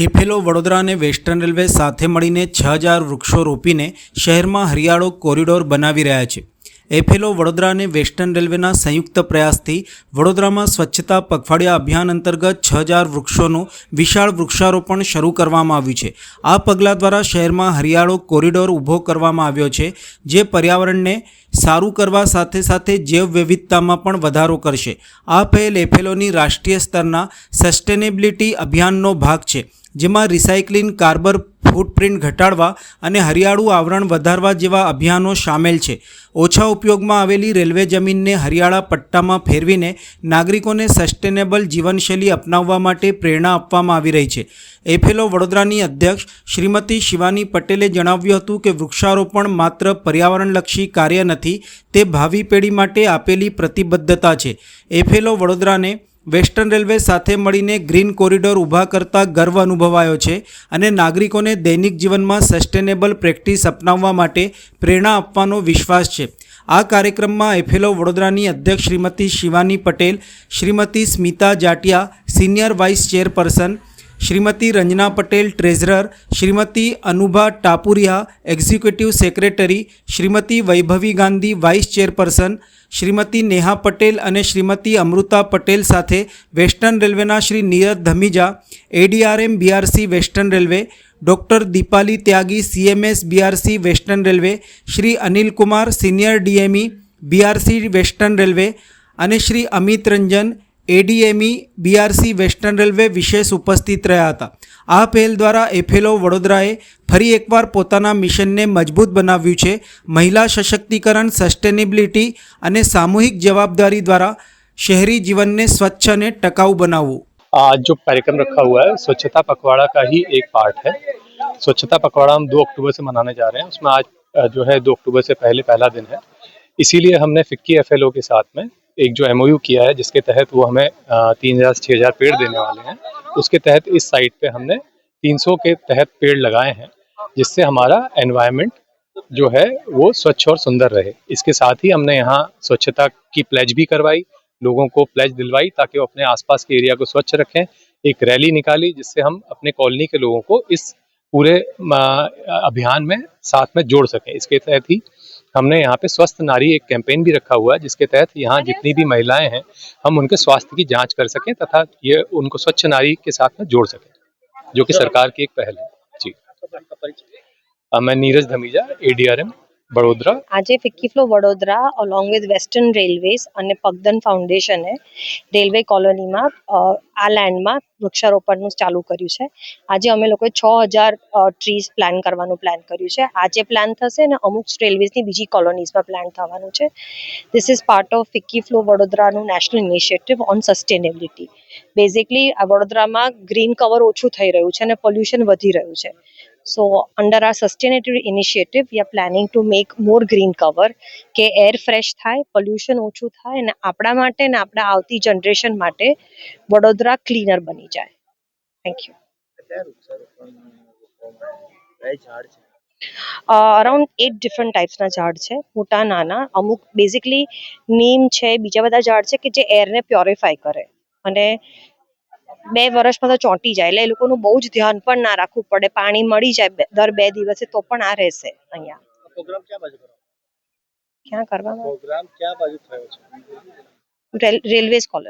એફએલઓ વડોદરા અને western railway સાથે મળીને 6000 વૃક્ષો રોપીને શહેરમાં હરિયાળો કોરિડોર બનાવી રહ્યા છે। એફએલઓ વડોદરા અને વેસ્ટર્ન રેલવેના સંયુક્ત પ્રયાસથી વડોદરામાં સ્વચ્છતા પખવાડિયા અભિયાન અંતર્ગત 6000 વૃક્ષોનું વિશાળ વૃક્ષારોપણ શરૂ કરવામાં આવ્યું છે। આ પગલાં દ્વારા શહેરમાં હરિયાળો કોરિડોર ઊભો કરવામાં આવ્યો છે, જે પર્યાવરણને સારું કરવા સાથે સાથે જૈવ વિવિધતામાં પણ વધારો કરશે। આ પહેલ એફએલઓની રાષ્ટ્રીય સ્તરના સસ્ટેનેબિલિટી અભિયાનનો ભાગ છે, જેમાં રિસાયક્લિંગ, કાર્બન ફૂટપ્રિન્ટ ઘટાડવા અને હરિયાળું આવરણ વધારવા જેવા અભિયાનો સામેલ છે। ઓછા ઉપયોગમાં આવેલી રેલવે જમીનને હરિયાળા પટ્ટામાં ફેરવીને નાગરિકોને સસ્ટેનેબલ જીવનશૈલી અપનાવવા માટે પ્રેરણા આપવામાં આવી રહી છે। એફએલઓ વડોદરાની અધ્યક્ષ શ્રીમતી શિવાની પટેલે જણાવ્યું હતું કે વૃક્ષારોપણ માત્ર પર્યાવરણલક્ષી કાર્ય નથી, તે ભાવિ પેઢી માટે આપેલી પ્રતિબદ્ધતા છે। એફએલઓ વડોદરાને વેસ્ટર્ન રેલવે સાથે મળીને ગ્રીન કોરિડોર ઊભા કરતા ગર્વ અનુભવાયો છે અને નાગરિકોને દૈનિક જીવનમાં સસ્ટેનેબલ પ્રેક્ટિસ અપનાવવા માટે પ્રેરણા આપવાનો વિશ્વાસ છે। આ કાર્યક્રમમાં એફએલઓ વડોદરાની અધ્યક્ષ Shrimati Shivani Patel, Shrimati Smita Jatiya senior vice chairperson, Shrimati Ranjana Patel treasurer, Shrimati Anubha Tapuria executive secretary, Shrimati Vaibhavi Gandhi vice chairperson, Shrimati Neha Patel और श्रीमती अमृता पटेल साथे वेस्टर्न रेलवेना Shri Neeraj Dhamija, ADRM BRC western railway, doctor Deepali Tyagi CMS BRC western railway, Shri Anil Kumar senior DME BRC western railway और Shri Amit Ranjan ADME BRC western railway विशेष उपस्थित रहा था। आ पहल द्वारा एफएलओ वडोदराए फरी एकवार पोताना मिशन ने मजबूत बनाव्युं छे। महिला सशक्तिकरण, सस्टेनेबिलिटी और सामूहिक जवाबदारी द्वारा शहरी जीवन ने स्वच्छ और टकाऊ बनावुं। आज जो कार्यक्रम रखा हुआ है स्वच्छता पखवाड़ा का ही एक पार्ट है। स्वच्छता पखवाड़ा हम 2 अक्टूबर से मनाने जा रहे हैं। उसमें आज जो है 2 अक्टूबर से पहले पहला दिन है, इसीलिए हमने फिक्की एफएलओ के साथ में एक जो एमओयू किया है, जिसके तहत वो हमें 3000 से 6000 पेड़ देने वाले हैं। उसके तहत इस साइट पे हमने 300 के तहत पेड़ लगाए हैं, जिससे हमारा एनवायरनमेंट जो है वो स्वच्छ और सुंदर रहे। इसके साथ ही हमने यहाँ स्वच्छता की प्लेज भी करवाई, लोगों को प्लेज दिलवाई ताकि वो अपने आसपास के एरिया को स्वच्छ रखें। एक रैली निकाली जिससे हम अपने कॉलोनी के लोगों को इस पूरे अभियान में साथ में जोड़ सकें। इसके तहत ही हमने यहाँ पे स्वस्थ नारी एक कैंपेन भी रखा हुआ है, जिसके तहत यहाँ जितनी भी महिलाएं हैं हम उनके स्वास्थ्य की जांच कर सकें तथा ये उनको स्वच्छ नारी के साथ में जोड़ सकें, जो कि सरकार की एक पहल है। जी, मैं नीरज धमीजा, एडीआरएम वडोदरा। आज FICCI flow Vadodara along with western railways અને પગદન ફાઉન્ડેશને રેલવે કોલોનીમાં આ લેન્ડમાં વૃક્ષારોપણનું ચાલુ કર્યું છે। આજે અમે લોકોએ 6000 ટ્રીઝ પ્લાન કરવાનું પ્લાન કર્યું છે। આજે પ્લાન થશે ને અમુક રેલવેઝની બીજી કોલોનીઝમાં પ્લાન થવાનું છે। This is part of FICCI FLO વડોદરાનું national initiative on sustainability. Basically આ વડોદરામાં ગ્રીન કવર ઓછું થઈ રહ્યું છે અને પોલ્યુશન વધી રહ્યું છે। So under our sustainability initiative, we are planning to make more green cover કે એર ફ્રેશ થાય, પોલ્યુશન ઓછું થાય અને આપણા માટે ને આપણા આવતી જનરેશન માટે વડોદરા ક્લીનર બની જાય। Thank you. અરાઉન્ડ 8 ડિફરન્ટ ટાઈપ્સના ઝાડ છે, મોટા નાના। અમુક બેઝિકલી નીમ છે, બીજા બધા ઝાડ છે કે જે એરને પ્યોરિફાય કરે અને 2 વર્ષમાં તો ચોંટી જાય, એટલે એ લોકોનું બહુ જ ધ્યાન પણ ના રાખવું પડે, પાણી મળી જાય દર 2 દિવસે તો પણ આ રહેશે। અહીંયા પ્રોગ્રામ ક્યાં કરવામાં થયો છે? Railways colony.